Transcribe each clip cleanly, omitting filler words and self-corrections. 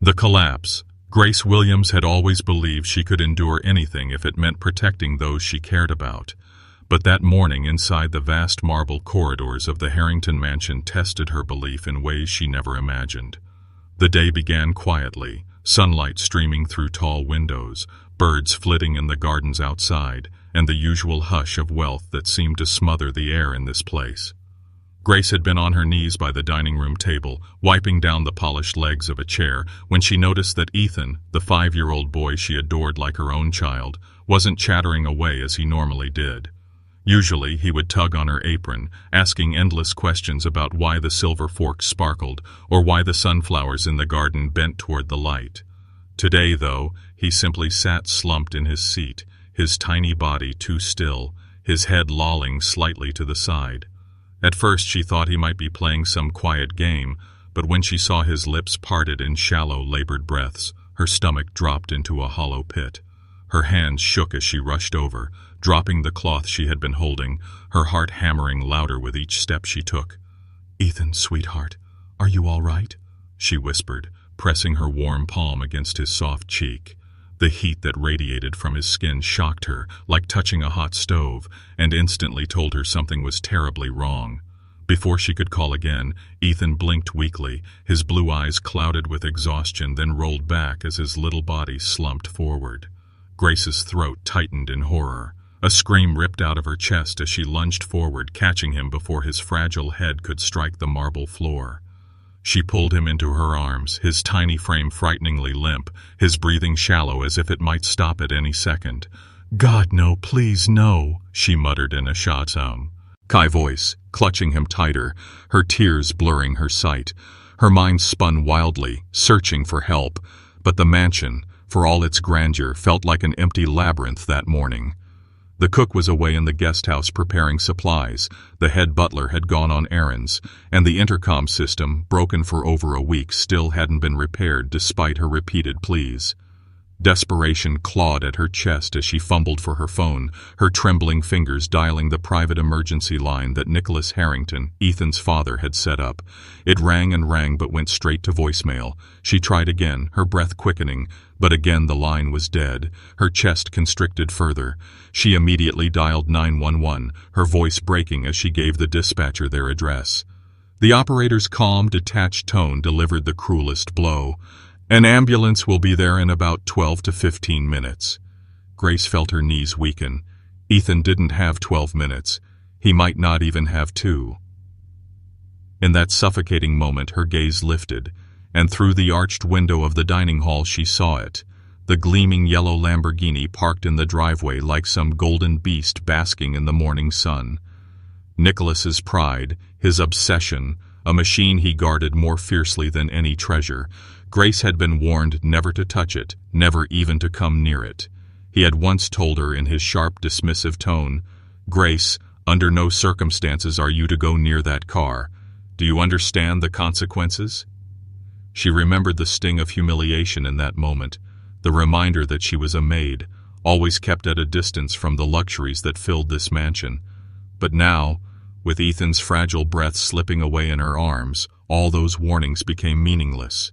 The collapse. Grace Williams had always believed she could endure anything if it meant protecting those she cared about. But that morning inside the vast marble corridors of the Harrington mansion tested her belief in ways she never imagined. The day began quietly, sunlight streaming through tall windows, birds flitting in the gardens outside, and the usual hush of wealth that seemed to smother the air in this place. Grace had been on her knees by the dining room table, wiping down the polished legs of a chair, when she noticed that Ethan, the 5-year-old boy she adored like her own child, wasn't chattering away as he normally did. Usually, he would tug on her apron, asking endless questions about why the silver forks sparkled, or why the sunflowers in the garden bent toward the light. Today, though, he simply sat slumped in his seat, his tiny body too still, his head lolling slightly to the side. At first she thought he might be playing some quiet game, but when she saw his lips parted in shallow, labored breaths, her stomach dropped into a hollow pit. Her hands shook as she rushed over, dropping the cloth she had been holding, her heart hammering louder with each step she took. "Ethan, sweetheart, are you all right?" she whispered, pressing her warm palm against his soft cheek. The heat that radiated from his skin shocked her, like touching a hot stove, and instantly told her something was terribly wrong. Before she could call again, Ethan blinked weakly, his blue eyes clouded with exhaustion, then rolled back as his little body slumped forward. Grace's throat tightened in horror. A scream ripped out of her chest as she lunged forward, catching him before his fragile head could strike the marble floor. She pulled him into her arms, his tiny frame frighteningly limp, his breathing shallow as if it might stop at any second. "God, no, please, no," she muttered in a shotsound. Kai voice, clutching him tighter, her tears blurring her sight. Her mind spun wildly, searching for help, but the mansion, for all its grandeur, felt like an empty labyrinth that morning. The cook was away in the guest house preparing supplies, the head butler had gone on errands, and the intercom system, broken for over a week, still hadn't been repaired despite her repeated pleas. Desperation clawed at her chest as she fumbled for her phone, her trembling fingers dialing the private emergency line that Nicholas Harrington, Ethan's father, had set up. It rang and rang but went straight to voicemail. She tried again, her breath quickening, but again the line was dead, her chest constricted further. She immediately dialed 911, her voice breaking as she gave the dispatcher their address. The operator's calm, detached tone delivered the cruelest blow. "An ambulance will be there in about 12 to 15 minutes. Grace felt her knees weaken. Ethan didn't have 12 minutes. He might not even have 2. In that suffocating moment her gaze lifted, and through the arched window of the dining hall she saw it, the gleaming yellow Lamborghini parked in the driveway like some golden beast basking in the morning sun. Nicholas's pride, his obsession, a machine he guarded more fiercely than any treasure. Grace had been warned never to touch it, never even to come near it. He had once told her in his sharp, dismissive tone, "Grace, under no circumstances are you to go near that car. Do you understand the consequences?" She remembered the sting of humiliation in that moment, the reminder that she was a maid, always kept at a distance from the luxuries that filled this mansion. But now, with Ethan's fragile breath slipping away in her arms, all those warnings became meaningless.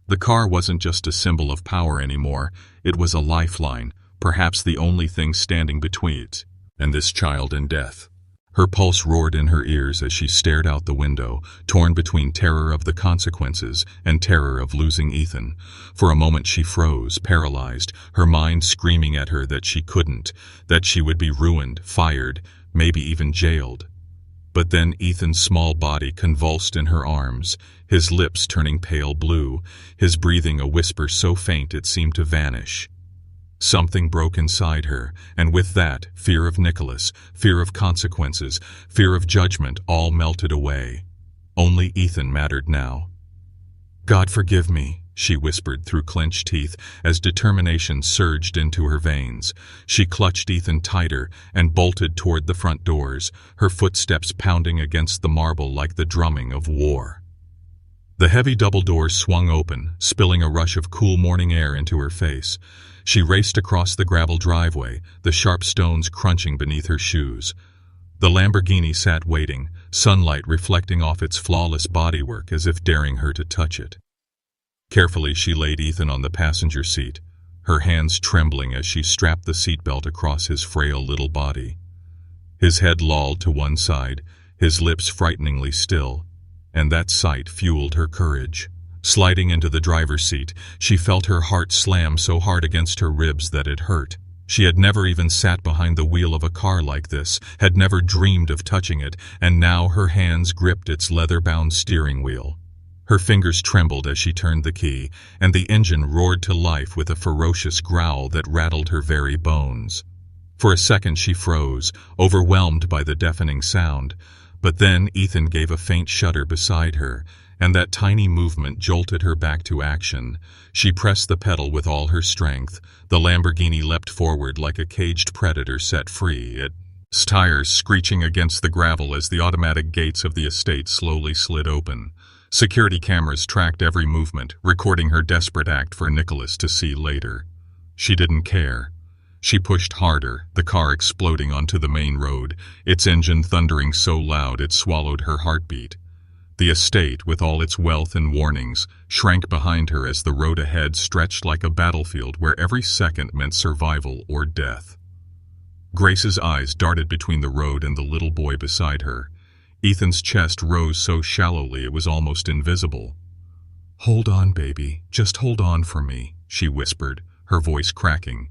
The car wasn't just a symbol of power anymore, it was a lifeline, perhaps the only thing standing between it and this child and death. Her pulse roared in her ears as she stared out the window, torn between terror of the consequences and terror of losing Ethan. For a moment she froze, paralyzed, her mind screaming at her that she couldn't, that she would be ruined, fired, maybe even jailed. But then Ethan's small body convulsed in her arms, his lips turning pale blue, his breathing a whisper so faint it seemed to vanish. Something broke inside her, and with that, fear of Nicholas, fear of consequences, fear of judgment all melted away. Only Ethan mattered now. "God forgive me," she whispered through clenched teeth as determination surged into her veins. She clutched Ethan tighter and bolted toward the front doors, her footsteps pounding against the marble like the drumming of war. The heavy double doors swung open, spilling a rush of cool morning air into her face. She raced across the gravel driveway, the sharp stones crunching beneath her shoes. The Lamborghini sat waiting, sunlight reflecting off its flawless bodywork as if daring her to touch it. Carefully, she laid Ethan on the passenger seat, her hands trembling as she strapped the seatbelt across his frail little body. His head lolled to one side, his lips frighteningly still, and that sight fueled her courage. Sliding into the driver's seat, she felt her heart slam so hard against her ribs that it hurt. She had never even sat behind the wheel of a car like this, had never dreamed of touching it, and now her hands gripped its leather-bound steering wheel. Her fingers trembled as she turned the key, and the engine roared to life with a ferocious growl that rattled her very bones. For a second she froze, overwhelmed by the deafening sound, but then Ethan gave a faint shudder beside her, and that tiny movement jolted her back to action. She pressed the pedal with all her strength. The Lamborghini leapt forward like a caged predator set free, its tires screeching against the gravel as the automatic gates of the estate slowly slid open. Security cameras tracked every movement, recording her desperate act for Nicholas to see later. She didn't care. She pushed harder, the car exploding onto the main road, its engine thundering so loud it swallowed her heartbeat. The estate, with all its wealth and warnings, shrank behind her as the road ahead stretched like a battlefield where every second meant survival or death. Grace's eyes darted between the road and the little boy beside her. Ethan's chest rose so shallowly it was almost invisible. "Hold on, baby. Just hold on for me," she whispered, her voice cracking.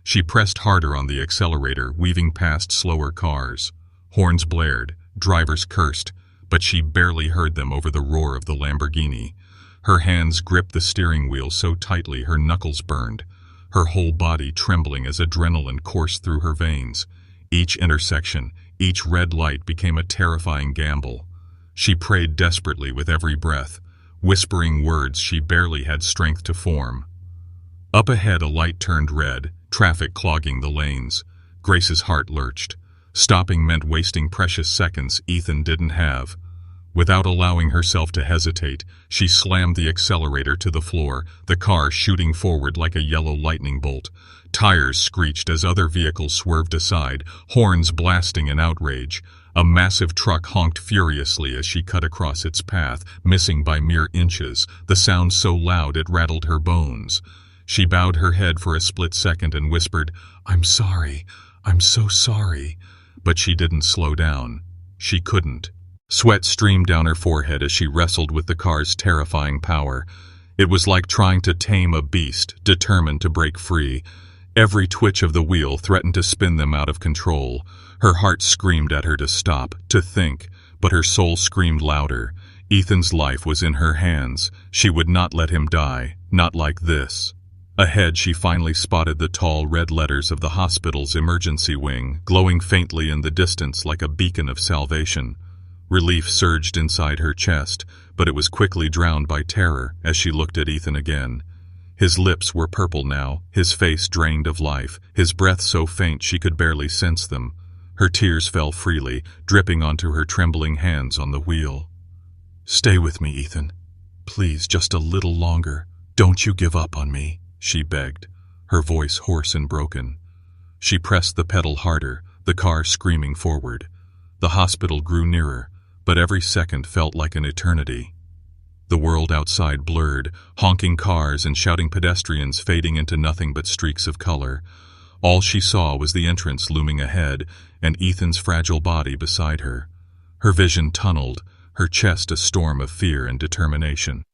She pressed harder on the accelerator, weaving past slower cars. Horns blared, drivers cursed, but she barely heard them over the roar of the Lamborghini. Her hands gripped the steering wheel so tightly her knuckles burned, her whole body trembling as adrenaline coursed through her veins. Each intersection, each red light became a terrifying gamble. She prayed desperately with every breath, whispering words she barely had strength to form. Up ahead a light turned red, traffic clogging the lanes. Grace's heart lurched. Stopping meant wasting precious seconds Ethan didn't have. Without allowing herself to hesitate, she slammed the accelerator to the floor, the car shooting forward like a yellow lightning bolt. Tires screeched as other vehicles swerved aside, horns blasting in outrage. A massive truck honked furiously as she cut across its path, missing by mere inches, the sound so loud it rattled her bones. She bowed her head for a split second and whispered, "I'm sorry. I'm so sorry." But she didn't slow down. She couldn't. Sweat streamed down her forehead as she wrestled with the car's terrifying power. It was like trying to tame a beast, determined to break free. Every twitch of the wheel threatened to spin them out of control. Her heart screamed at her to stop, to think, but her soul screamed louder. Ethan's life was in her hands. She would not let him die, not like this. Ahead, she finally spotted the tall red letters of the hospital's emergency wing, glowing faintly in the distance like a beacon of salvation. Relief surged inside her chest, but it was quickly drowned by terror as she looked at Ethan again. His lips were purple now, his face drained of life, his breath so faint she could barely sense them. Her tears fell freely, dripping onto her trembling hands on the wheel. "Stay with me, Ethan. Please, just a little longer. Don't you give up on me," she begged, her voice hoarse and broken. She pressed the pedal harder, the car screaming forward. The hospital grew nearer, but every second felt like an eternity. The world outside blurred, honking cars and shouting pedestrians fading into nothing but streaks of color. All she saw was the entrance looming ahead and Ethan's fragile body beside her. Her vision tunneled, her chest a storm of fear and determination.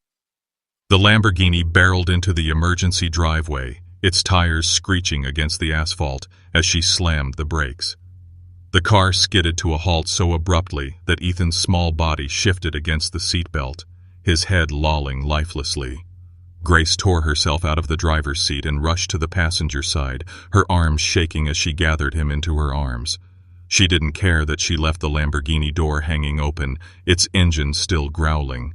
The Lamborghini barreled into the emergency driveway, its tires screeching against the asphalt as she slammed the brakes. The car skidded to a halt so abruptly that Ethan's small body shifted against the seatbelt, his head lolling lifelessly. Grace tore herself out of the driver's seat and rushed to the passenger side, her arms shaking as she gathered him into her arms. She didn't care that she left the Lamborghini door hanging open, its engine still growling.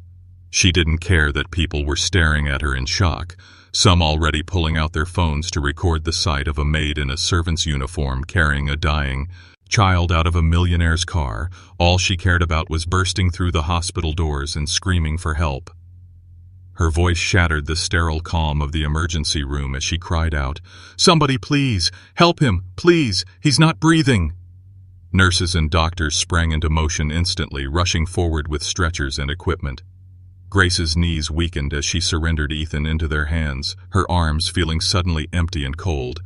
She didn't care that people were staring at her in shock, some already pulling out their phones to record the sight of a maid in a servant's uniform carrying a dying child out of a millionaire's car. All she cared about was bursting through the hospital doors and screaming for help. Her voice shattered the sterile calm of the emergency room as she cried out, "Somebody please, help him, please, he's not breathing." Nurses and doctors sprang into motion instantly, rushing forward with stretchers and equipment. Grace's knees weakened as she surrendered Ethan into their hands, her arms feeling suddenly empty and cold.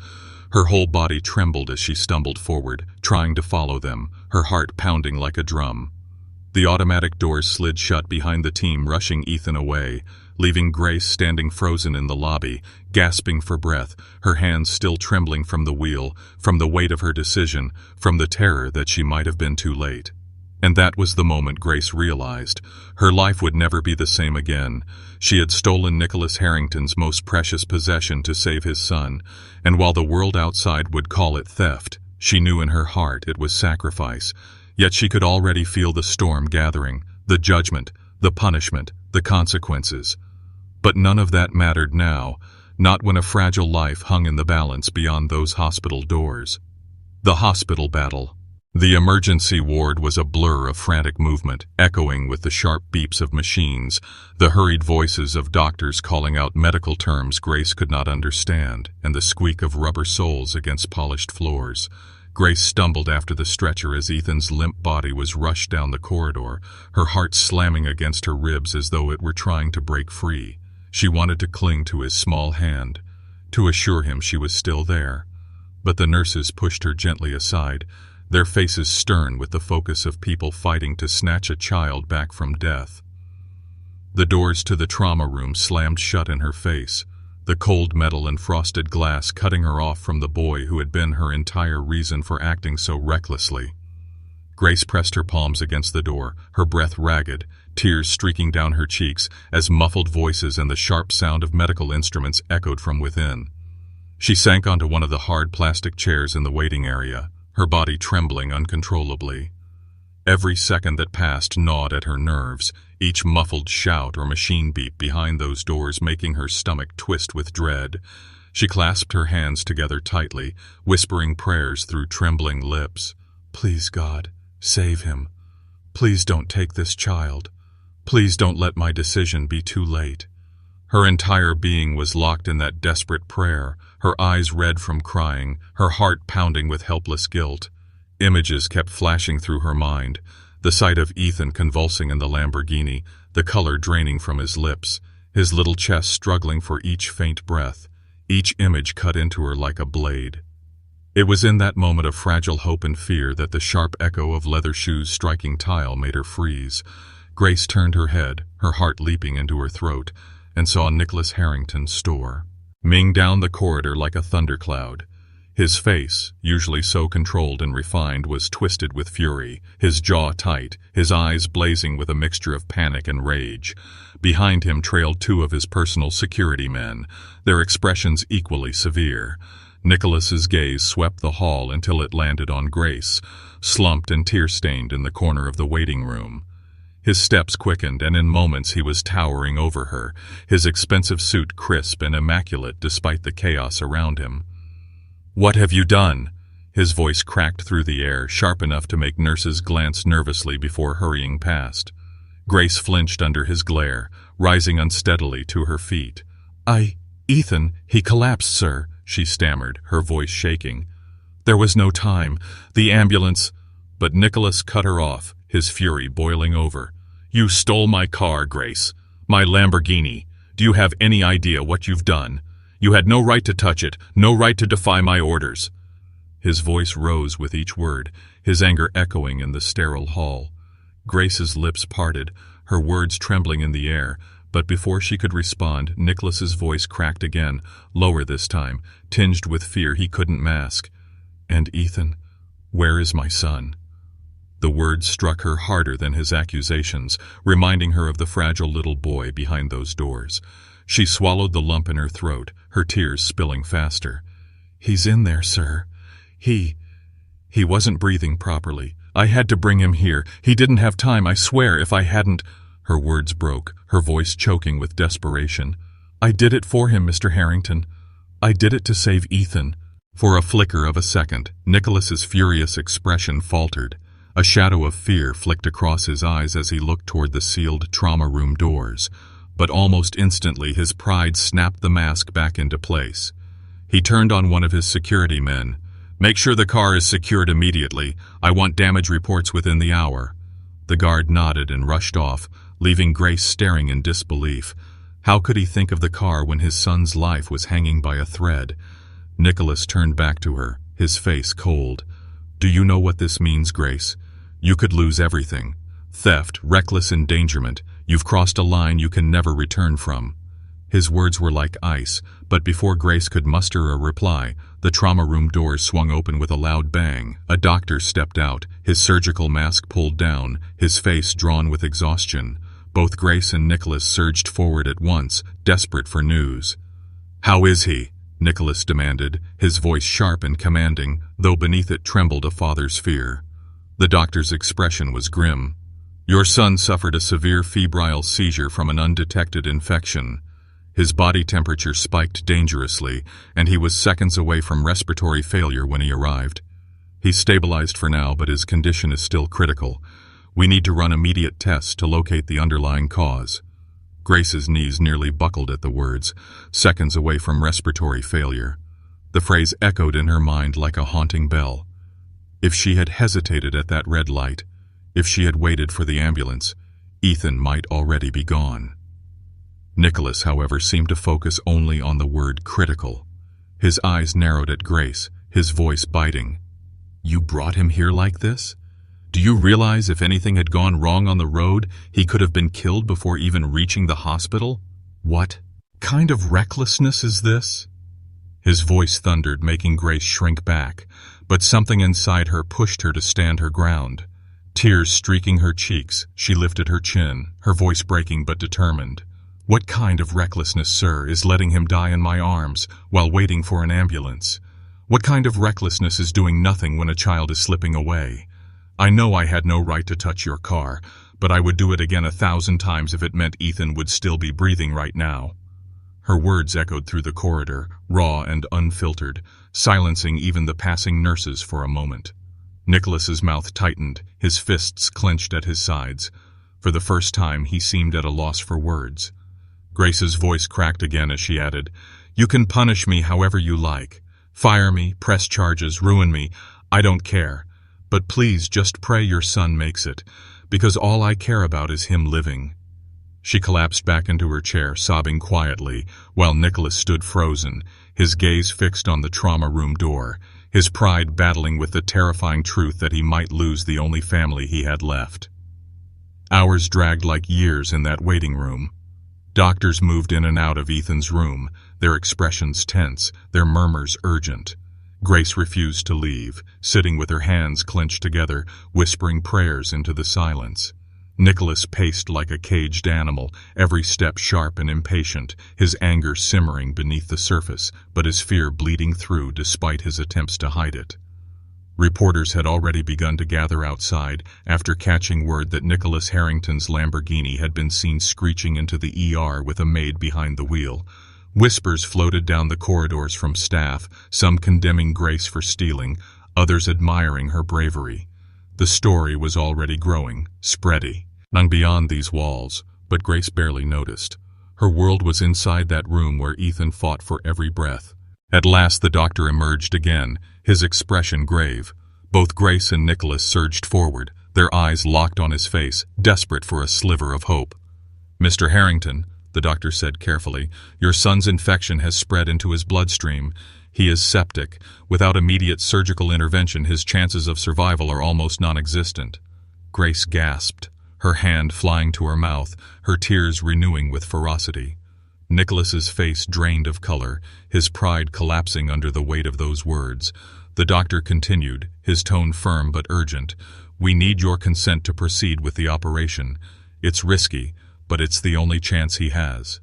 Her whole body trembled as she stumbled forward, trying to follow them, her heart pounding like a drum. The automatic doors slid shut behind the team, rushing Ethan away, leaving Grace standing frozen in the lobby, gasping for breath, her hands still trembling from the wheel, from the weight of her decision, from the terror that she might have been too late. And that was the moment Grace realized. Her life would never be the same again. She had stolen Nicholas Harrington's most precious possession to save his son, and while the world outside would call it theft, she knew in her heart it was sacrifice. Yet she could already feel the storm gathering, the judgment, the punishment, the consequences. But none of that mattered now, not when a fragile life hung in the balance beyond those hospital doors. The hospital battle. The emergency ward was a blur of frantic movement, echoing with the sharp beeps of machines, the hurried voices of doctors calling out medical terms Grace could not understand, and the squeak of rubber soles against polished floors. Grace stumbled after the stretcher as Ethan's limp body was rushed down the corridor, her heart slamming against her ribs as though it were trying to break free. She wanted to cling to his small hand, to assure him she was still there. But the nurses pushed her gently aside, their faces stern with the focus of people fighting to snatch a child back from death. The doors to the trauma room slammed shut in her face, the cold metal and frosted glass cutting her off from the boy who had been her entire reason for acting so recklessly. Grace pressed her palms against the door, her breath ragged, tears streaking down her cheeks as muffled voices and the sharp sound of medical instruments echoed from within. She sank onto one of the hard plastic chairs in the waiting area, her body trembling uncontrollably. Every second that passed gnawed at her nerves, each muffled shout or machine beep behind those doors making her stomach twist with dread. She clasped her hands together tightly, whispering prayers through trembling lips. "Please, God, save him. Please don't take this child. Please don't let my decision be too late." Her entire being was locked in that desperate prayer, her eyes red from crying, her heart pounding with helpless guilt. Images kept flashing through her mind, the sight of Ethan convulsing in the Lamborghini, the color draining from his lips, his little chest struggling for each faint breath. Each image cut into her like a blade. It was in that moment of fragile hope and fear that the sharp echo of leather shoes striking tile made her freeze. Grace turned her head, her heart leaping into her throat, and saw Nicholas Harrington's store, ming down the corridor like a thundercloud. His face, usually so controlled and refined, was twisted with fury, his jaw tight, his eyes blazing with a mixture of panic and rage. Behind him trailed two of his personal security men, their expressions equally severe. Nicholas's gaze swept the hall until it landed on Grace, slumped and tear-stained in the corner of the waiting room. His steps quickened, and in moments he was towering over her, his expensive suit crisp and immaculate despite the chaos around him. "What have you done?" His voice cracked through the air, sharp enough to make nurses glance nervously before hurrying past. Grace flinched under his glare, rising unsteadily to her feet. Ethan, he collapsed, sir," she stammered, her voice shaking. "There was no time. The ambulance—" But Nicholas cut her off, his fury boiling over. "You stole my car, Grace. My Lamborghini. Do you have any idea what you've done? You had no right to touch it, no right to defy my orders." His voice rose with each word, his anger echoing in the sterile hall. Grace's lips parted, her words trembling in the air, but before she could respond, Nicholas's voice cracked again, lower this time, tinged with fear he couldn't mask. "And Ethan, where is my son?" The words struck her harder than his accusations, reminding her of the fragile little boy behind those doors. She swallowed the lump in her throat, her tears spilling faster. "He's in there, sir. He wasn't breathing properly. I had to bring him here. He didn't have time, I swear, if I hadn't—" Her words broke, her voice choking with desperation. "I did it for him, Mr. Harrington. I did it to save Ethan." For a flicker of a second, Nicholas's furious expression faltered. A shadow of fear flicked across his eyes as he looked toward the sealed trauma room doors, but almost instantly his pride snapped the mask back into place. He turned on one of his security men. "Make sure the car is secured immediately. I want damage reports within the hour." The guard nodded and rushed off, leaving Grace staring in disbelief. How could he think of the car when his son's life was hanging by a thread? Nicholas turned back to her, his face cold. "Do you know what this means, Grace? You could lose everything. Theft, reckless endangerment. You've crossed a line you can never return from." His words were like ice, but before Grace could muster a reply, the trauma room doors swung open with a loud bang. A doctor stepped out, his surgical mask pulled down, his face drawn with exhaustion. Both Grace and Nicholas surged forward at once, desperate for news. "How is he?" Nicholas demanded, his voice sharp and commanding, though beneath it trembled a father's fear. The doctor's expression was grim. "Your son suffered a severe febrile seizure from an undetected infection. His body temperature spiked dangerously, and he was seconds away from respiratory failure when he arrived. He's stabilized for now, but his condition is still critical. We need to run immediate tests to locate the underlying cause." Grace's knees nearly buckled at the words, "seconds away from respiratory failure." The phrase echoed in her mind like a haunting bell. If she had hesitated at that red light, if she had waited for the ambulance, Ethan might already be gone. Nicholas, however, seemed to focus only on the word critical. His eyes narrowed at Grace, his voice biting. "You brought him here like this? Do you realize if anything had gone wrong on the road, he could have been killed before even reaching the hospital? What kind of recklessness is this?" His voice thundered, making Grace shrink back, but something inside her pushed her to stand her ground. Tears streaking her cheeks, she lifted her chin, her voice breaking but determined. "What kind of recklessness, sir, is letting him die in my arms while waiting for an ambulance? What kind of recklessness is doing nothing when a child is slipping away? I know I had no right to touch your car, but I would do it again 1,000 times if it meant Ethan would still be breathing right now." Her words echoed through the corridor, raw and unfiltered, silencing even the passing nurses for a moment. Nicholas's mouth tightened, his fists clenched at his sides. For the first time, he seemed at a loss for words. Grace's voice cracked again as she added, "You can punish me however you like. Fire me, press charges, ruin me. I don't care. But please just pray your son makes it, because all I care about is him living." She collapsed back into her chair, sobbing quietly, while Nicholas stood frozen, his gaze fixed on the trauma room door, his pride battling with the terrifying truth that he might lose the only family he had left. Hours dragged like years in that waiting room. Doctors moved in and out of Ethan's room, their expressions tense, their murmurs urgent. Grace refused to leave, sitting with her hands clenched together, whispering prayers into the silence. Nicholas paced like a caged animal, every step sharp and impatient, his anger simmering beneath the surface, but his fear bleeding through despite his attempts to hide it. Reporters had already begun to gather outside after catching word that Nicholas Harrington's Lamborghini had been seen screeching into the ER with a maid behind the wheel. Whispers floated down the corridors from staff, some condemning Grace for stealing, others admiring her bravery. The story was already growing, spreading beyond these walls, but Grace barely noticed. Her world was inside that room where Ethan fought for every breath. At last the doctor emerged again, his expression grave. Both Grace and Nicholas surged forward, their eyes locked on his face, desperate for a sliver of hope. "Mr. Harrington," the doctor said carefully, "your son's infection has spread into his bloodstream. He is septic. Without immediate surgical intervention, his chances of survival are almost non-existent." Grace gasped, her hand flying to her mouth, her tears renewing with ferocity. Nicholas's face drained of color, his pride collapsing under the weight of those words. The doctor continued, his tone firm but urgent. "We need your consent to proceed with the operation. It's risky, but it's the only chance he has."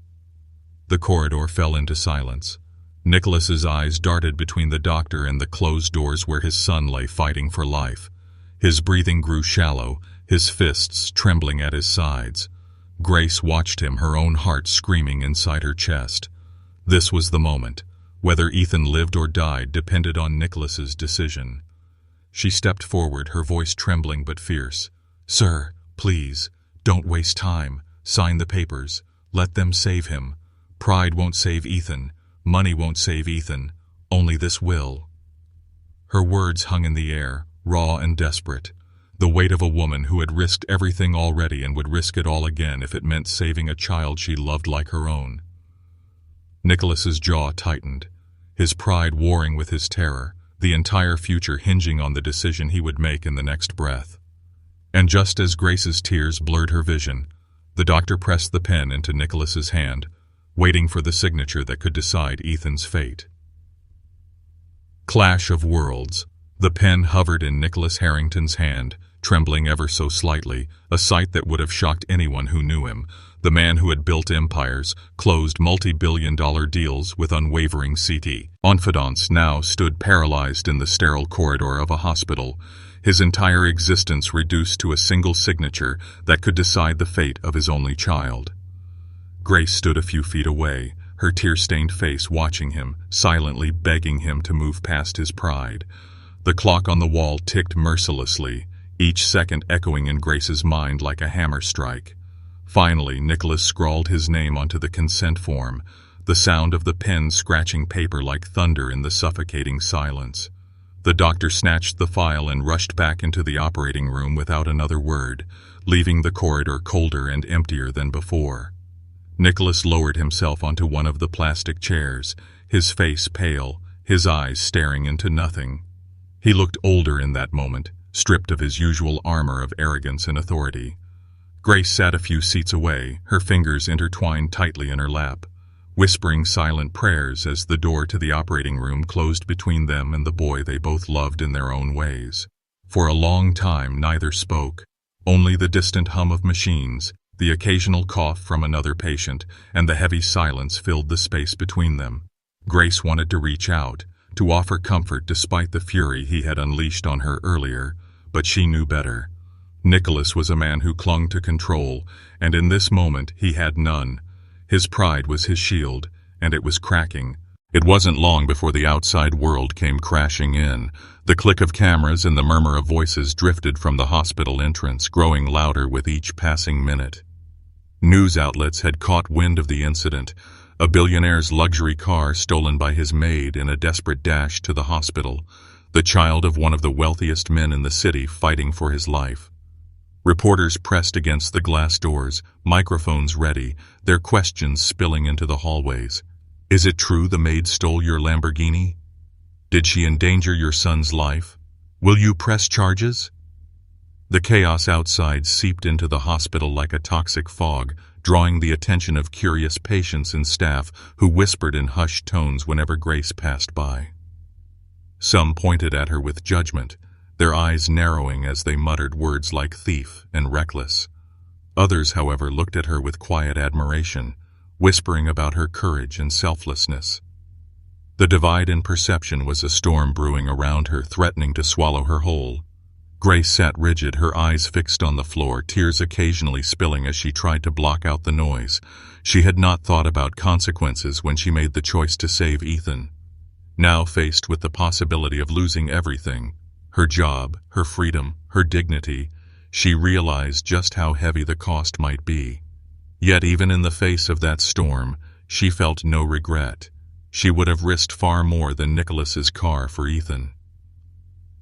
The corridor fell into silence. Nicholas's eyes darted between the doctor and the closed doors where his son lay fighting for life. His breathing grew shallow, his fists trembling at his sides. Grace watched him, her own heart screaming inside her chest. This was the moment. Whether Ethan lived or died depended on Nicholas's decision. She stepped forward, her voice trembling but fierce. "Sir, please, don't waste time. Sign the papers. Let them save him. Pride won't save Ethan. Money won't save Ethan. Only this will." Her words hung in the air, raw and desperate. the weight of a woman who had risked everything already and would risk it all again if it meant saving a child she loved like her own. Nicholas's jaw tightened, his pride warring with his terror, the entire future hinging on the decision he would make in the next breath. And just as Grace's tears blurred her vision, the doctor pressed the pen into Nicholas's hand, waiting for the signature that could decide Ethan's fate. Clash of worlds. The pen hovered in Nicholas Harrington's hand, trembling ever so slightly, a sight that would have shocked anyone who knew him, the man who had built empires, closed multi-billion-dollar deals with unwavering confidence, now stood paralyzed in the sterile corridor of a hospital, his entire existence reduced to a single signature that could decide the fate of his only child. Grace stood a few feet away, her tear-stained face watching him, silently begging him to move past his pride. The clock on the wall ticked mercilessly, each second echoing in Grace's mind like a hammer strike. Finally, Nicholas scrawled his name onto the consent form, the sound of the pen scratching paper like thunder in the suffocating silence. The doctor snatched the file and rushed back into the operating room without another word, leaving the corridor colder and emptier than before. Nicholas lowered himself onto one of the plastic chairs, his face pale, his eyes staring into nothing. He looked older in that moment, stripped of his usual armor of arrogance and authority. Grace sat a few seats away, her fingers intertwined tightly in her lap, whispering silent prayers as the door to the operating room closed between them and the boy they both loved in their own ways. For a long time neither spoke, only the distant hum of machines, the occasional cough from another patient, and the heavy silence filled the space between them. Grace wanted to reach out, to offer comfort despite the fury he had unleashed on her earlier, but she knew better. Nicholas was a man who clung to control, and in this moment he had none. His pride was his shield, and it was cracking. It wasn't long before the outside world came crashing in. The click of cameras and the murmur of voices drifted from the hospital entrance, growing louder with each passing minute. News outlets had caught wind of the incident, a billionaire's luxury car stolen by his maid in a desperate dash to the hospital, the child of one of the wealthiest men in the city fighting for his life. Reporters pressed against the glass doors, microphones ready, their questions spilling into the hallways. Is it true the maid stole your Lamborghini? Did she endanger your son's life? Will you press charges? The chaos outside seeped into the hospital like a toxic fog, drawing the attention of curious patients and staff who whispered in hushed tones whenever Grace passed by. Some pointed at her with judgment, their eyes narrowing as they muttered words like thief and reckless. Others, however, looked at her with quiet admiration, whispering about her courage and selflessness. The divide in perception was a storm brewing around her, threatening to swallow her whole. Grace sat rigid, her eyes fixed on the floor, tears occasionally spilling as she tried to block out the noise. She had not thought about consequences when she made the choice to save Ethan. Now faced with the possibility of losing everything, her job, her freedom, her dignity, she realized just how heavy the cost might be. Yet even in the face of that storm, she felt no regret. She would have risked far more than Nicholas's car for Ethan.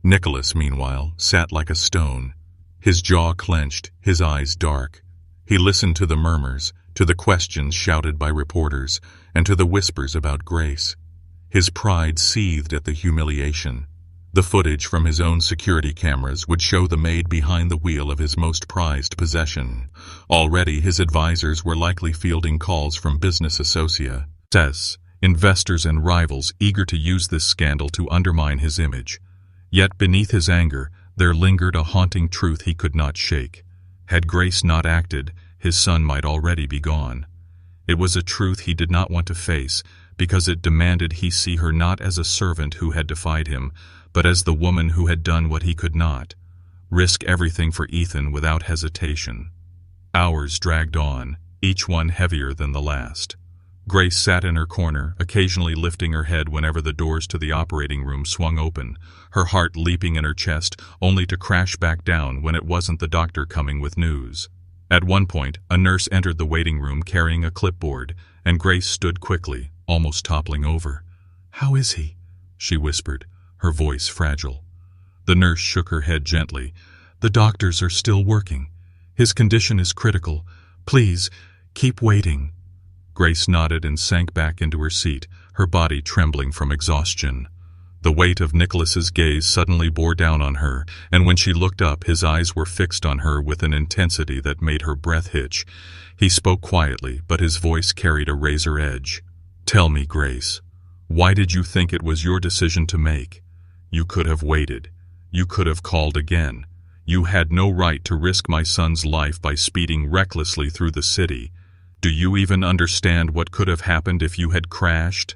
Nicholas, meanwhile, sat like a stone, his jaw clenched, his eyes dark. He listened to the murmurs, to the questions shouted by reporters, and to the whispers about Grace. His pride seethed at the humiliation. The footage from his own security cameras would show the maid behind the wheel of his most prized possession. Already his advisors were likely fielding calls from business associates, investors and rivals eager to use this scandal to undermine his image. Yet beneath his anger, there lingered a haunting truth he could not shake. Had Grace not acted, his son might already be gone. It was a truth he did not want to face, because it demanded he see her not as a servant who had defied him, but as the woman who had done what he could not, risk everything for Ethan without hesitation. Hours dragged on, each one heavier than the last. Grace sat in her corner, occasionally lifting her head whenever the doors to the operating room swung open, her heart leaping in her chest, only to crash back down when it wasn't the doctor coming with news. At one point, a nurse entered the waiting room carrying a clipboard, and Grace stood quickly, almost toppling over. "How is he?" she whispered, her voice fragile. The nurse shook her head gently. The doctors are still working. His condition is critical. Please, keep waiting." Grace nodded and sank back into her seat, her body trembling from exhaustion. The weight of Nicholas's gaze suddenly bore down on her, and when she looked up, his eyes were fixed on her with an intensity that made her breath hitch. He spoke quietly, but his voice carried a razor edge. "Tell me, Grace, why did you think it was your decision to make? You could have waited. You could have called again. You had no right to risk my son's life by speeding recklessly through the city. Do you even understand what could have happened if you had crashed?"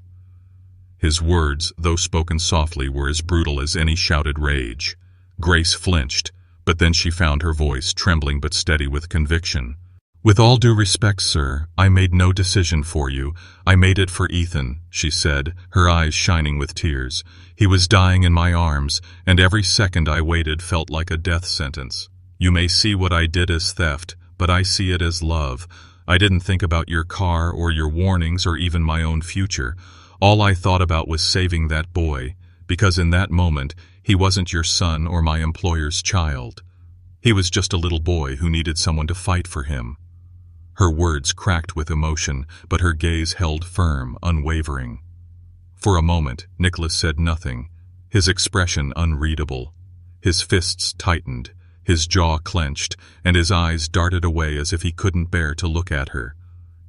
His words, though spoken softly, were as brutal as any shouted rage. Grace flinched, but then she found her voice, trembling but steady with conviction. "With all due respect, sir, I made no decision for you. I made it for Ethan," she said, her eyes shining with tears. "He was dying in my arms, and every second I waited felt like a death sentence. You may see what I did as theft, but I see it as love. I didn't think about your car or your warnings or even my own future. All I thought about was saving that boy, because in that moment, he wasn't your son or my employer's child. He was just a little boy who needed someone to fight for him." Her words cracked with emotion, but her gaze held firm, unwavering. For a moment, Nicholas said nothing, his expression unreadable. His fists tightened, his jaw clenched, and his eyes darted away as if he couldn't bear to look at her.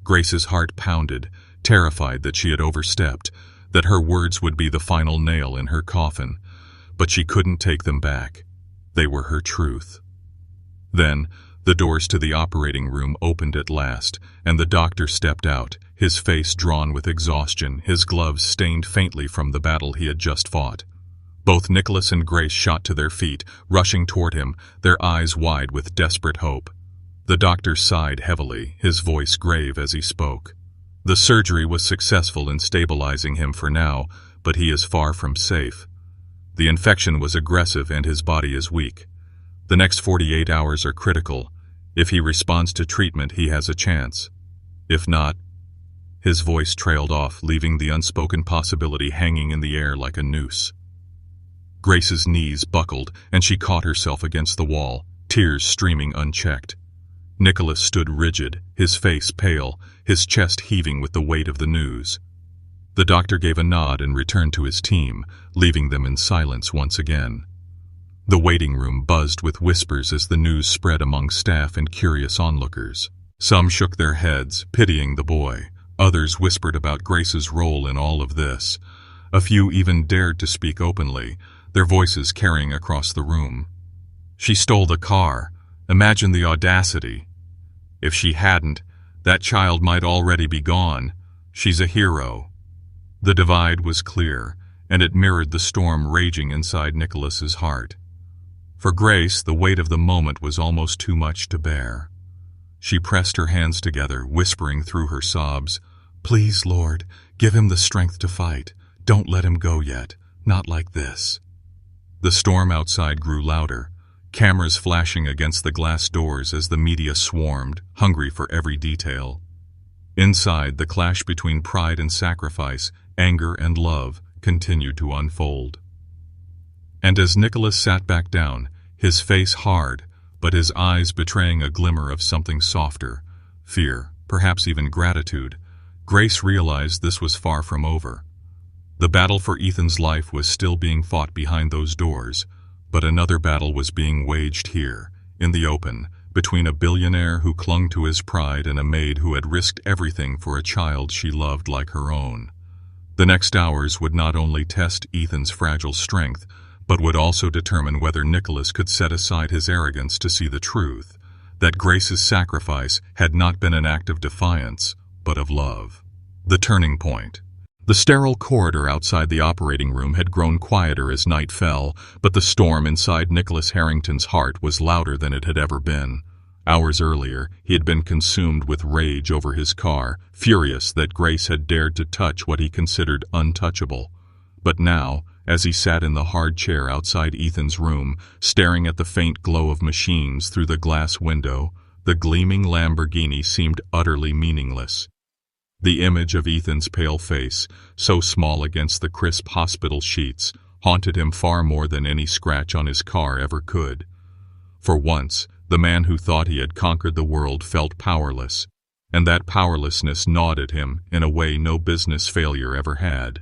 Grace's heart pounded, terrified that she had overstepped, that her words would be the final nail in her coffin. But she couldn't take them back. They were her truth. Then, the doors to the operating room opened at last, and the doctor stepped out, his face drawn with exhaustion, his gloves stained faintly from the battle he had just fought. Both Nicholas and Grace shot to their feet, rushing toward him, their eyes wide with desperate hope. The doctor sighed heavily, his voice grave as he spoke. "The surgery was successful in stabilizing him for now, but he is far from safe. The infection was aggressive and his body is weak. The next 48 hours are critical. If he responds to treatment, he has a chance. If not..." His voice trailed off, leaving the unspoken possibility hanging in the air like a noose. Grace's knees buckled, and she caught herself against the wall, tears streaming unchecked. Nicholas stood rigid, his face pale, his chest heaving with the weight of the news. The doctor gave a nod and returned to his team, leaving them in silence once again. The waiting room buzzed with whispers as the news spread among staff and curious onlookers. Some shook their heads, pitying the boy. Others whispered about Grace's role in all of this. A few even dared to speak openly, their voices carrying across the room. "She stole the car. Imagine the audacity. If she hadn't, that child might already be gone. She's a hero." The divide was clear, and it mirrored the storm raging inside Nicholas's heart. For Grace, the weight of the moment was almost too much to bear. She pressed her hands together, whispering through her sobs, "Please, Lord, give him the strength to fight. Don't let him go yet. Not like this." The storm outside grew louder, cameras flashing against the glass doors as the media swarmed, hungry for every detail. Inside, the clash between pride and sacrifice, anger and love, continued to unfold. And as Nicholas sat back down, his face hard, but his eyes betraying a glimmer of something softer, fear, perhaps even gratitude, Grace realized this was far from over. The battle for Ethan's life was still being fought behind those doors, but another battle was being waged here, in the open, between a billionaire who clung to his pride and a maid who had risked everything for a child she loved like her own. The next hours would not only test Ethan's fragile strength, but would also determine whether Nicholas could set aside his arrogance to see the truth, that Grace's sacrifice had not been an act of defiance, but of love. The turning point. The sterile corridor outside the operating room had grown quieter as night fell, but the storm inside Nicholas Harrington's heart was louder than it had ever been. Hours earlier, he had been consumed with rage over his car, furious that Grace had dared to touch what he considered untouchable. But now, as he sat in the hard chair outside Ethan's room, staring at the faint glow of machines through the glass window, the gleaming Lamborghini seemed utterly meaningless. The image of Ethan's pale face, so small against the crisp hospital sheets, haunted him far more than any scratch on his car ever could. For once, the man who thought he had conquered the world felt powerless, and that powerlessness gnawed at him in a way no business failure ever had.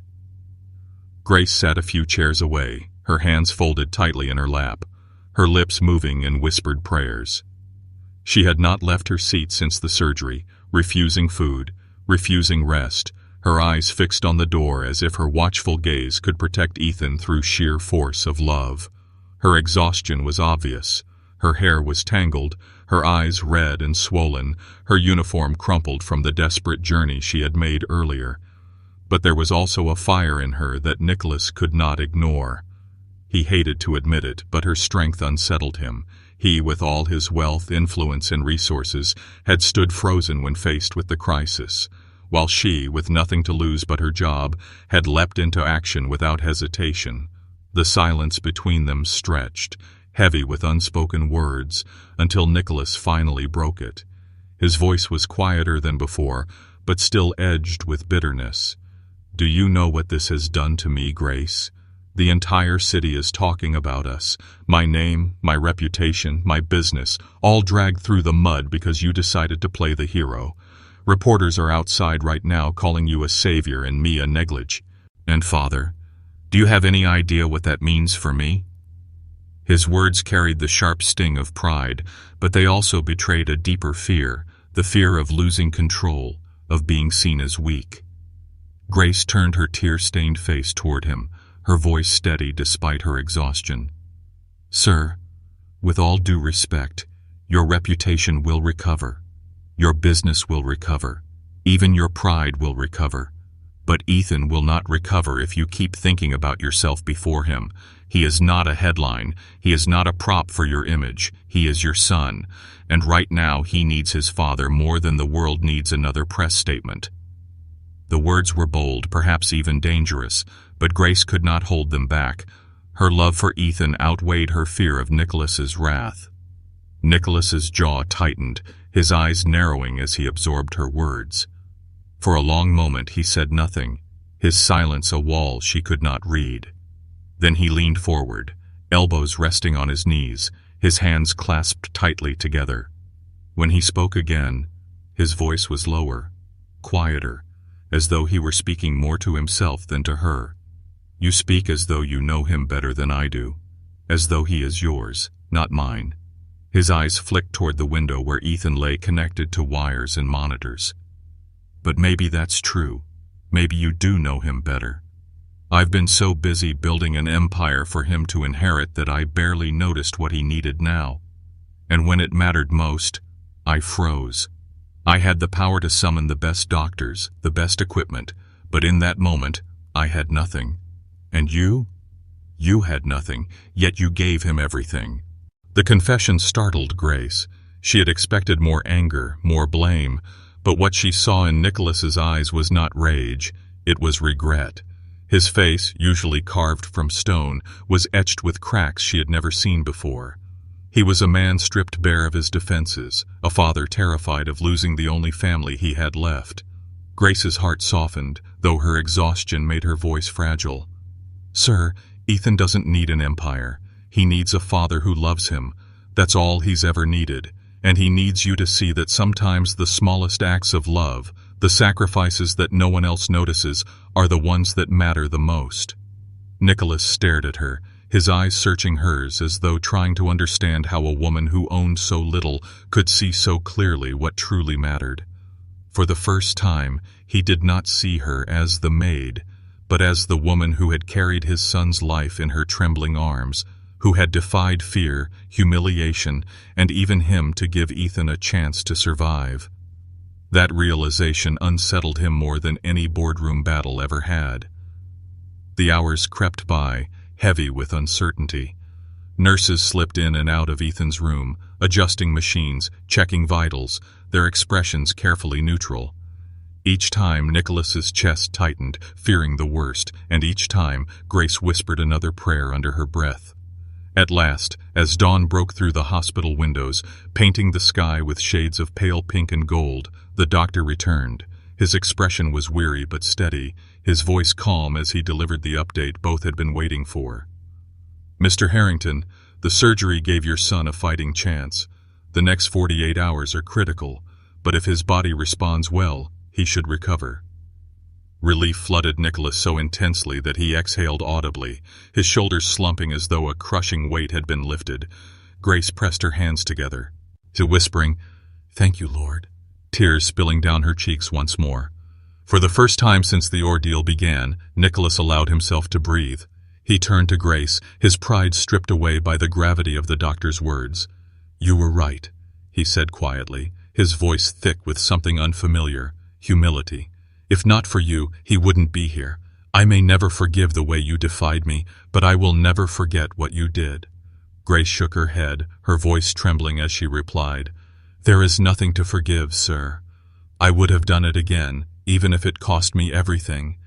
Grace sat a few chairs away, her hands folded tightly in her lap, her lips moving in whispered prayers. She had not left her seat since the surgery, refusing food, refusing rest, her eyes fixed on the door as if her watchful gaze could protect Ethan through sheer force of love. Her exhaustion was obvious. Her hair was tangled, her eyes red and swollen, her uniform crumpled from the desperate journey she had made earlier. But there was also a fire in her that Nicholas could not ignore. He hated to admit it, but her strength unsettled him. He, with all his wealth, influence, and resources, had stood frozen when faced with the crisis, while she, with nothing to lose but her job, had leapt into action without hesitation. The silence between them stretched, heavy with unspoken words, until Nicholas finally broke it. His voice was quieter than before, but still edged with bitterness. "Do you know what this has done to me, Grace? The entire city is talking about us. My name, my reputation, my business, all dragged through the mud because you decided to play the hero. Reporters are outside right now calling you a savior and me a neglige. And Father, do you have any idea what that means for me?" His words carried the sharp sting of pride, but they also betrayed a deeper fear, the fear of losing control, of being seen as weak. Grace turned her tear-stained face toward him, her voice steady despite her exhaustion. "Sir, with all due respect, your reputation will recover. Your business will recover. Even your pride will recover. But Ethan will not recover if you keep thinking about yourself before him. He is not a headline. He is not a prop for your image. He is your son. And right now he needs his father more than the world needs another press statement." The words were bold, perhaps even dangerous, but Grace could not hold them back. Her love for Ethan outweighed her fear of Nicholas's wrath. Nicholas's jaw tightened, his eyes narrowing as he absorbed her words. For a long moment he said nothing, his silence a wall she could not read. Then he leaned forward, elbows resting on his knees, his hands clasped tightly together. When he spoke again, his voice was lower, quieter, as though he were speaking more to himself than to her. "You speak as though you know him better than I do, as though he is yours, not mine." His eyes flicked toward the window where Ethan lay connected to wires and monitors. "But maybe that's true. Maybe you do know him better. I've been so busy building an empire for him to inherit that I barely noticed what he needed now. And when it mattered most, I froze. I had the power to summon the best doctors, the best equipment, but in that moment, I had nothing. And you? You had nothing, yet you gave him everything." The confession startled Grace. She had expected more anger, more blame, but what she saw in Nicholas's eyes was not rage, it was regret. His face, usually carved from stone, was etched with cracks she had never seen before. He was a man stripped bare of his defenses, a father terrified of losing the only family he had left. Grace's heart softened, though her exhaustion made her voice fragile. "Sir, Ethan doesn't need an empire. He needs a father who loves him. That's all he's ever needed. And he needs you to see that sometimes the smallest acts of love, the sacrifices that no one else notices, are the ones that matter the most." Nicholas stared at her, his eyes searching hers as though trying to understand how a woman who owned so little could see so clearly what truly mattered. For the first time, he did not see her as the maid, but as the woman who had carried his son's life in her trembling arms, who had defied fear, humiliation, and even him to give Ethan a chance to survive. That realization unsettled him more than any boardroom battle ever had. The hours crept by, heavy with uncertainty. Nurses slipped in and out of Ethan's room, adjusting machines, checking vitals, their expressions carefully neutral. Each time Nicholas's chest tightened, fearing the worst, and each time Grace whispered another prayer under her breath. At last, as dawn broke through the hospital windows, painting the sky with shades of pale pink and gold, the doctor returned. His expression was weary but steady, his voice calm as he delivered the update both had been waiting for. "Mr. Harrington, The surgery gave your son a fighting chance. The next 48 hours are critical, but if his body responds well, he should recover." Relief flooded Nicholas so intensely that he exhaled audibly, his shoulders slumping as though a crushing weight had been lifted. Grace pressed her hands together, whispering, "Thank you, Lord," tears spilling down her cheeks once more. For the first time since the ordeal began, Nicholas allowed himself to breathe. He turned to Grace, his pride stripped away by the gravity of the doctor's words. "You were right," he said quietly, his voice thick with something unfamiliar, humility. "If not for you, he wouldn't be here. I may never forgive the way you defied me, but I will never forget what you did." Grace shook her head, her voice trembling as she replied, "There is nothing to forgive, sir. I would have done it again, even if it cost me everything.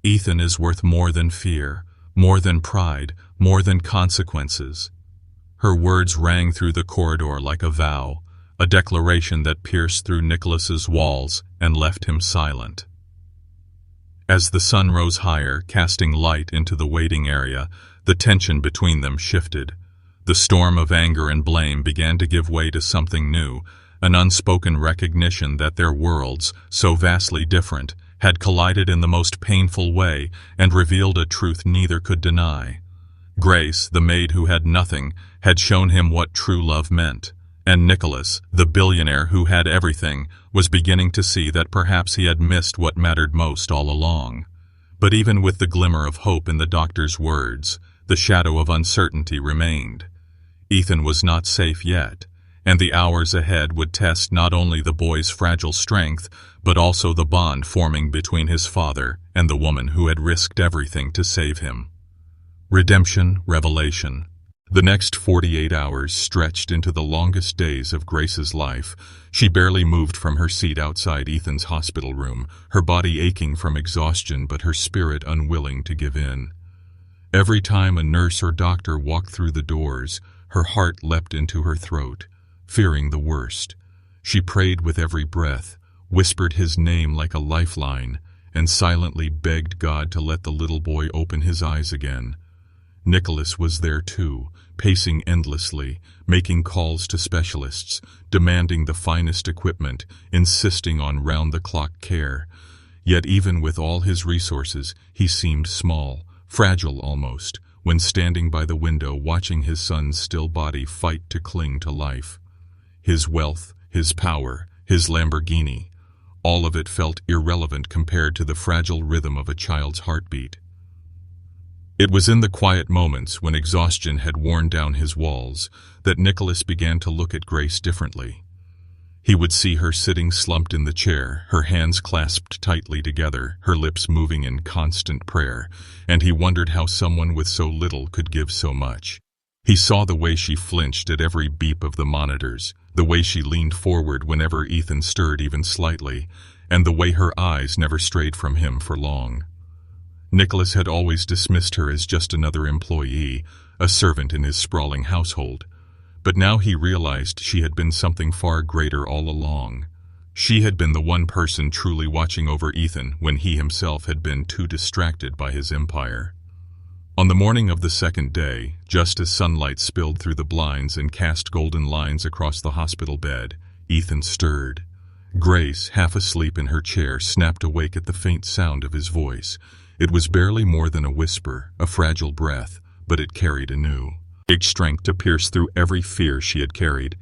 Ethan is worth more than fear, more than pride, more than consequences." Her words rang through the corridor like a vow, a declaration that pierced through Nicholas's walls and left him silent. As the sun rose higher, casting light into the waiting area, the tension between them shifted. The storm of anger and blame began to give way to something new, an unspoken recognition that their worlds, so vastly different, had collided in the most painful way and revealed a truth neither could deny. Grace, the maid who had nothing, had shown him what true love meant, and Nicholas, the billionaire who had everything, was beginning to see that perhaps he had missed what mattered most all along. But even with the glimmer of hope in the doctor's words, the shadow of uncertainty remained. Ethan was not safe yet, and the hours ahead would test not only the boy's fragile strength, but also the bond forming between his father and the woman who had risked everything to save him. Redemption, revelation. The next 48 hours stretched into the longest days of Grace's life. She barely moved from her seat outside Ethan's hospital room, her body aching from exhaustion but her spirit unwilling to give in. Every time a nurse or doctor walked through the doors, her heart leapt into her throat, fearing the worst. She prayed with every breath, whispered his name like a lifeline, and silently begged God to let the little boy open his eyes again. Nicholas was there too, pacing endlessly, making calls to specialists, demanding the finest equipment, insisting on round-the-clock care. Yet even with all his resources, he seemed small, fragile almost, when standing by the window watching his son's still body fight to cling to life. His wealth, his power, his Lamborghini, all of it felt irrelevant compared to the fragile rhythm of a child's heartbeat. It was in the quiet moments when exhaustion had worn down his walls that Nicholas began to look at Grace differently. He would see her sitting slumped in the chair, her hands clasped tightly together, her lips moving in constant prayer, and he wondered how someone with so little could give so much. He saw the way she flinched at every beep of the monitors, the way she leaned forward whenever Ethan stirred even slightly, and the way her eyes never strayed from him for long. Nicholas had always dismissed her as just another employee, a servant in his sprawling household. But now he realized she had been something far greater all along. She had been the one person truly watching over Ethan when he himself had been too distracted by his empire. On the morning of the second day, just as sunlight spilled through the blinds and cast golden lines across the hospital bed, Ethan stirred. Grace, half asleep in her chair, snapped awake at the faint sound of his voice. It was barely more than a whisper, a fragile breath, but it carried anew big strength to pierce through every fear she had carried.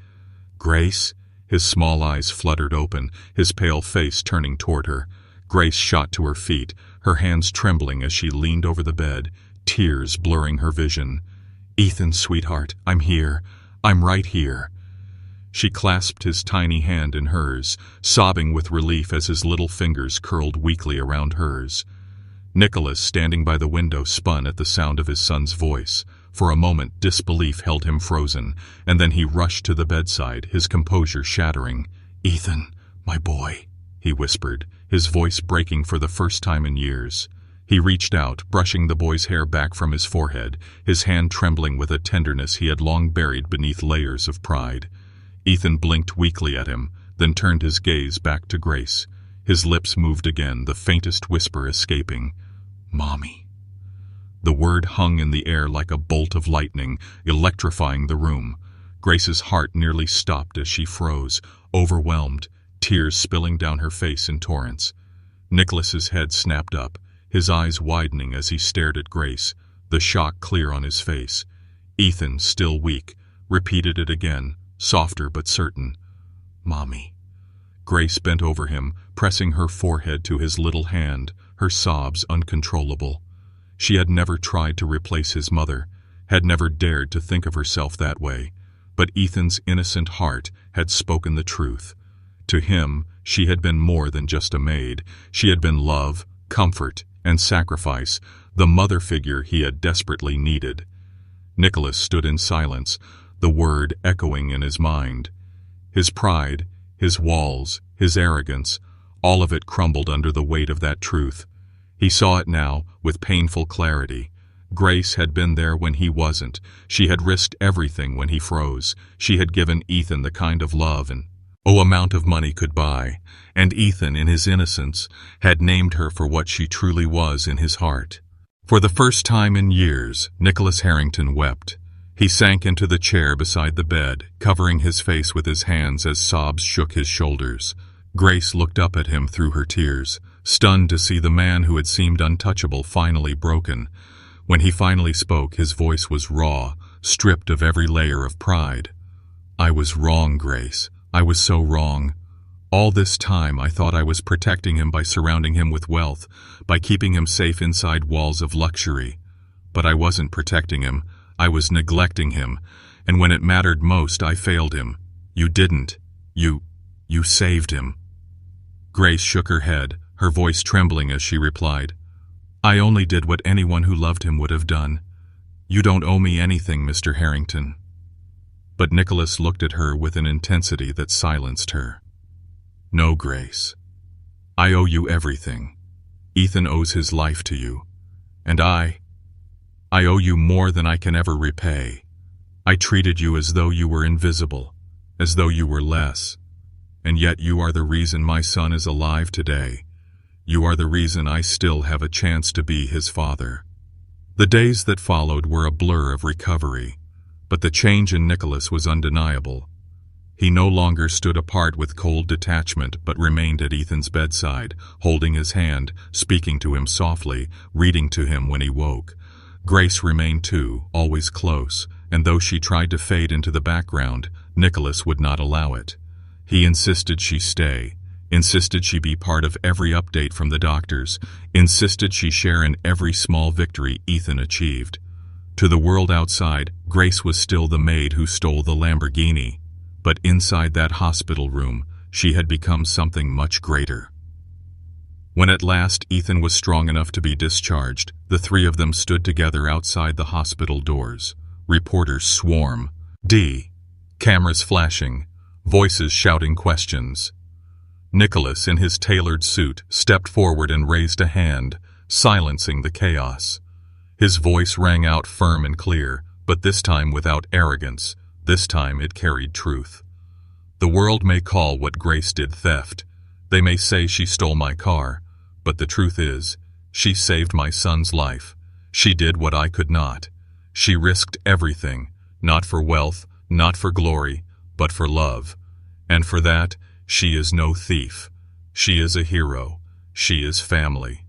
"Grace?" His small eyes fluttered open, his pale face turning toward her. Grace shot to her feet, her hands trembling as she leaned over the bed, tears blurring her vision. "Ethan, sweetheart, I'm here. I'm right here." She clasped his tiny hand in hers, sobbing with relief as his little fingers curled weakly around hers. Nicholas, standing by the window, spun at the sound of his son's voice. For a moment, disbelief held him frozen, and then he rushed to the bedside, his composure shattering. "Ethan, my boy," he whispered, his voice breaking for the first time in years. He reached out, brushing the boy's hair back from his forehead, his hand trembling with a tenderness he had long buried beneath layers of pride. Ethan blinked weakly at him, then turned his gaze back to Grace. His lips moved again, the faintest whisper escaping. "Mommy." The word hung in the air like a bolt of lightning, electrifying the room. Grace's heart nearly stopped as she froze, overwhelmed, tears spilling down her face in torrents. Nicholas's head snapped up, his eyes widening as he stared at Grace, the shock clear on his face. Ethan, still weak, repeated it again, softer but certain. "Mommy." Grace bent over him, pressing her forehead to his little hand, her sobs uncontrollable. She had never tried to replace his mother, had never dared to think of herself that way, but Ethan's innocent heart had spoken the truth. To him, she had been more than just a maid. She had been love, comfort, and sacrifice, the mother figure he had desperately needed. Nicholas stood in silence, the word echoing in his mind. His pride, his walls, his arrogance, all of it crumbled under the weight of that truth. He saw it now, with painful clarity. Grace had been there when he wasn't. She had risked everything when he froze. She had given Ethan the kind of love and amount of money could buy, and Ethan, in his innocence, had named her for what she truly was in his heart. For the first time in years, Nicholas Harrington wept. He sank into the chair beside the bed, covering his face with his hands as sobs shook his shoulders. Grace looked up at him through her tears, stunned to see the man who had seemed untouchable finally broken. When he finally spoke, his voice was raw, stripped of every layer of pride. "I was wrong, Grace. I was so wrong. All this time I thought I was protecting him by surrounding him with wealth, by keeping him safe inside walls of luxury. But I wasn't protecting him. I was neglecting him, and when it mattered most, I failed him. You didn't. You saved him." Grace shook her head, her voice trembling as she replied, "I only did what anyone who loved him would have done. You don't owe me anything, Mr. Harrington." But Nicholas looked at her with an intensity that silenced her. "No, Grace. I owe you everything. Ethan owes his life to you. And I owe you more than I can ever repay. I treated you as though you were invisible, as though you were less. And yet you are the reason my son is alive today. You are the reason I still have a chance to be his father." The days that followed were a blur of recovery, but the change in Nicholas was undeniable. He no longer stood apart with cold detachment, but remained at Ethan's bedside, holding his hand, speaking to him softly, reading to him when he woke. Grace remained too, always close, and though she tried to fade into the background, Nicholas would not allow it. He insisted she stay, insisted she be part of every update from the doctors, insisted she share in every small victory Ethan achieved. To the world outside, Grace was still the maid who stole the Lamborghini, but inside that hospital room, she had become something much greater. When at last Ethan was strong enough to be discharged, the three of them stood together outside the hospital doors. Reporters swarm. Cameras flashing, voices shouting questions. Nicholas, in his tailored suit, stepped forward and raised a hand, silencing the chaos. His voice rang out firm and clear, but this time without arrogance. This time it carried truth. "The world may call what Grace did theft. They may say she stole my car, but the truth is, she saved my son's life. She did what I could not. She risked everything, not for wealth, not for glory, but for love. And for that, she is no thief. She is a hero. She is family."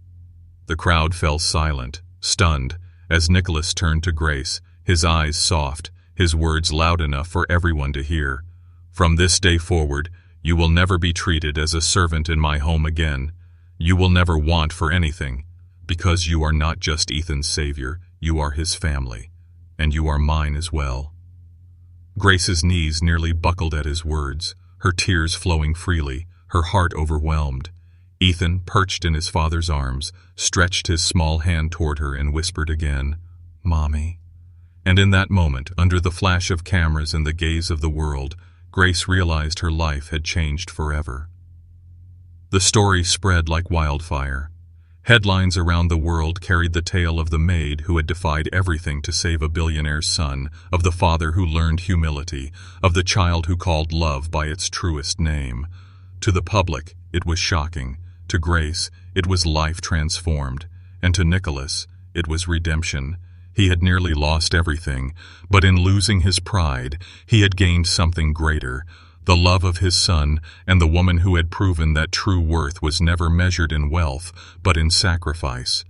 The crowd fell silent, stunned, as Nicholas turned to Grace, his eyes soft, his words loud enough for everyone to hear. "From this day forward, you will never be treated as a servant in my home again. You will never want for anything, because you are not just Ethan's savior, you are his family, and you are mine as well." Grace's knees nearly buckled at his words, her tears flowing freely, her heart overwhelmed. Ethan, perched in his father's arms, stretched his small hand toward her and whispered again, "Mommy." And in that moment, under the flash of cameras and the gaze of the world, Grace realized her life had changed forever. The story spread like wildfire. Headlines around the world carried the tale of the maid who had defied everything to save a billionaire's son, of the father who learned humility, of the child who called love by its truest name. To the public, it was shocking. To Grace, it was life transformed. And to Nicholas, it was redemption. He had nearly lost everything, but in losing his pride, he had gained something greater, the love of his son and the woman who had proven that true worth was never measured in wealth, but in sacrifice.